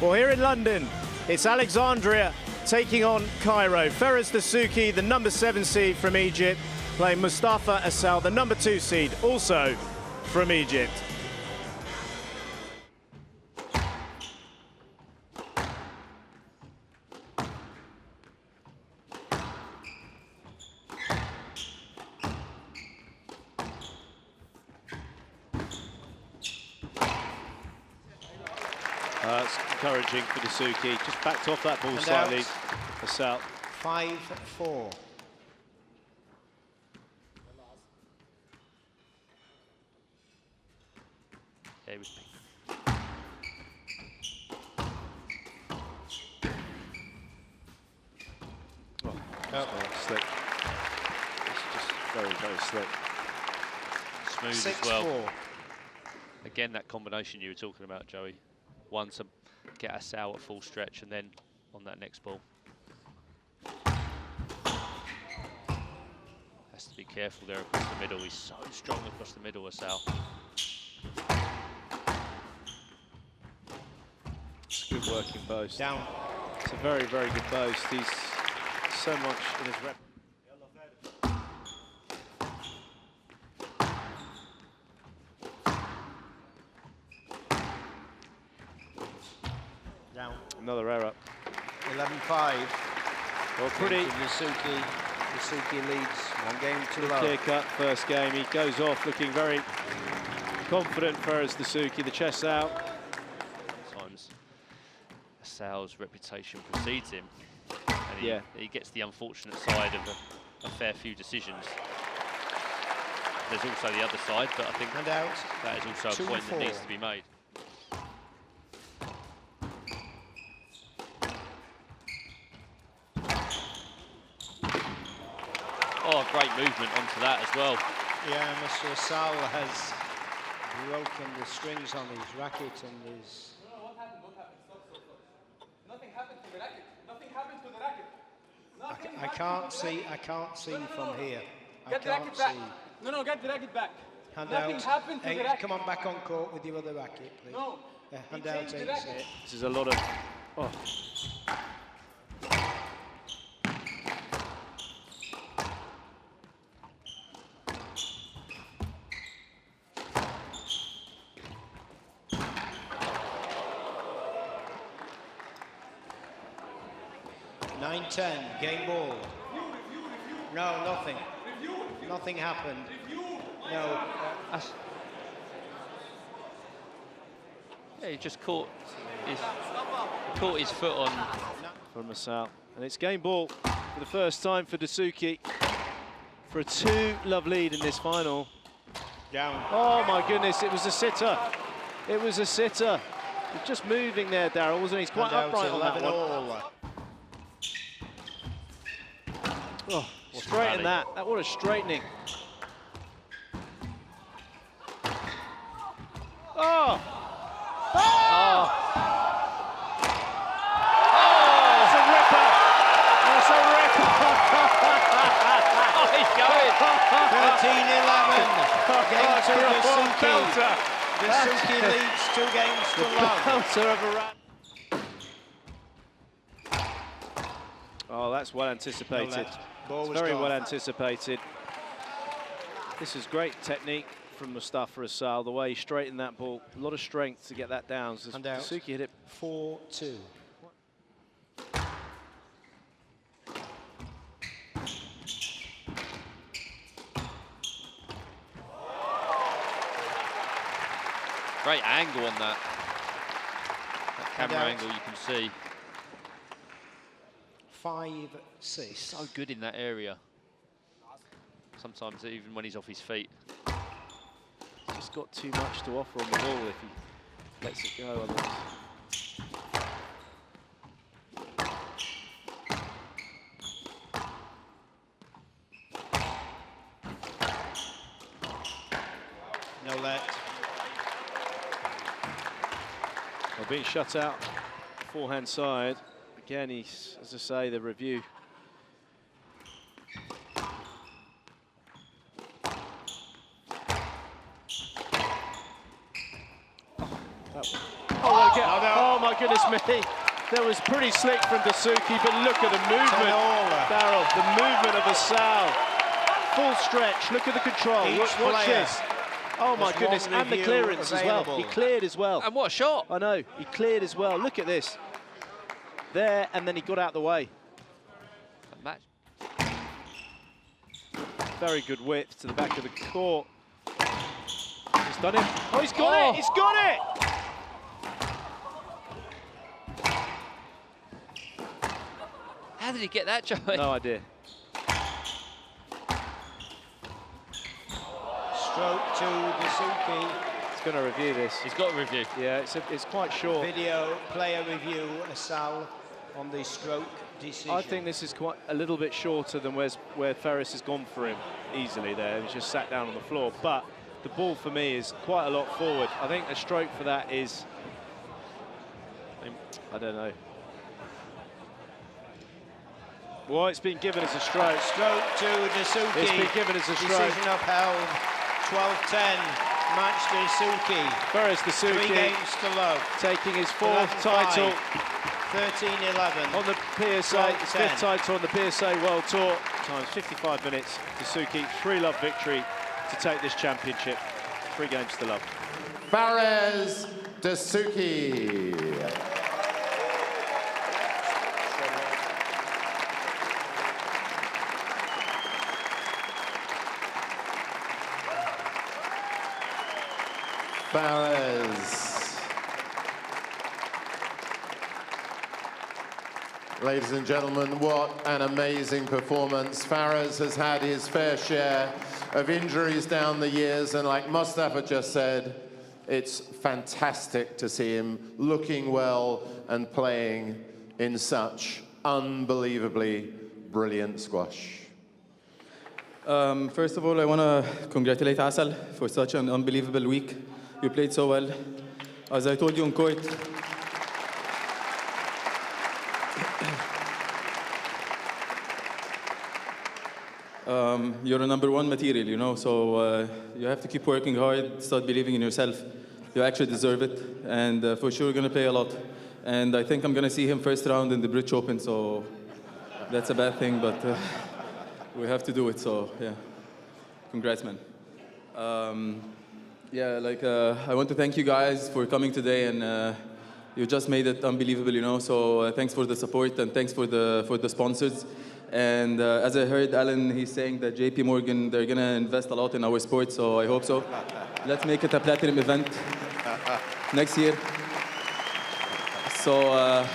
Well, here in London, it's Alexandria taking on Cairo. Dessouky, the number 7 seed from Egypt, playing Mostafa Asal, the number 2 seed, also from Egypt. That's encouraging for Dessouky. Just backed off that ball slightly. Asal. 5-4. Stay with me. Slick. It's just very, very slick. Smooth as well. Again, that combination you were talking about, Joey. One to get Asal at full stretch, and then on that next ball. Has to be careful there across the middle. He's so strong across the middle, Asal. It's a good working boast. Down. It's a very, very good boast. He's so much in his rep. Down. Another error. 11-5. Well, pretty. Dessouky leads 1 game too low. Clear cut first game. He goes off looking very confident. Dessouky, the chest out. Sometimes Asal's reputation precedes him, and he gets the unfortunate side of a fair few decisions. There's also the other side, but I think that is also a point that needs to be made. Oh, great movement onto that as well. Yeah, Mr. Asal has broken the strings on his racket and his... What happened? What happened? Stop. Nothing happened to the racket. Nothing happened to the racket. I can't see from here. Get the racket back. No, get the racket back. Nothing happened to the racket. Come on back on court with your other racket, please. No. Hand out takes it. This is a lot of... Oh. Nine, 10, game ball. No, nothing. Nothing happened. No. Yeah, he just caught his foot on. From Asal. And it's game ball for the first time for Dessouky for a 2-love lead in this final. Down. Oh my goodness, it was a sitter. It was a sitter. He's just moving there, Daryl, wasn't he? He's quite upright on that one. Oh, straighten that. What a straightening. Oh! Oh! That's a ripper! That's a ripper! Oh, he's going! 13-11. Game to Dessouky. Dessouky leads 2 games to love. Of a run. Oh, that's well anticipated. It's very well anticipated. This is great technique from Mostafa Asal, the way he straightened that ball. A lot of strength to get that down. Dessouky hit it 4-2. Great angle on that. That camera angle you can see. 5-6. So good in that area. Sometimes even when he's off his feet. He's just got too much to offer on the ball if he lets it go otherwise. No let. Well, being shut out forehand side. Again, he's, as I say, the review. Oh my goodness me. That was pretty slick from Dessouky, but look at the movement, Darryl. The movement of Asal. Full stretch, look at the control. Watch this. Oh my goodness, and the clearance as well. He cleared as well. And what a shot. I know, he cleared as well. Look at this. There, and then he got out the way. Match. Very good width to the back of the court. He's done it. Oh, he's got it! He's got it! How did he get that, Joey? No idea. Stroke to Dessouky. He's going to review this. He's got a review. Yeah, it's quite short. Video player review, Asal on the stroke decision. I think this is quite a little bit shorter than where Ferris has gone for him easily there. He's just sat down on the floor. But the ball for me is quite a lot forward. I think a stroke for that is, I don't know. Well, it's been given as a stroke. Stroke to Dessouky. It's been given as a stroke. Decision upheld. 12-10. Match Dessouky. Ferris Dessouky 3 games to love. taking his 4th title 13-11. on the PSA, his 5th title on the PSA World Tour. Times 55 minutes. Dessouky, 3-love victory to take this championship. 3 games to love. Ferris Dessouky. Ferris. Ladies and gentlemen, what an amazing performance. Ferris has had his fair share of injuries down the years, and like Mostafa just said, it's fantastic to see him looking well and playing in such unbelievably brilliant squash. First of all, I want to congratulate Asal for such an unbelievable week. You played so well. As I told you on court, you're a #1 material, you know, so you have to keep working hard, start believing in yourself. You actually deserve it, and for sure you're going to play a lot. And I think I'm going to see him first round in the British Open, so that's a bad thing, but we have to do it, so yeah. Congrats, man. Yeah, like, I want to thank you guys for coming today, and you just made it unbelievable, you know, so thanks for the support, and thanks for the sponsors. And as I heard Alan, he's saying that JP Morgan, they're going to invest a lot in our sport, so I hope so. Let's make it a platinum event next year. So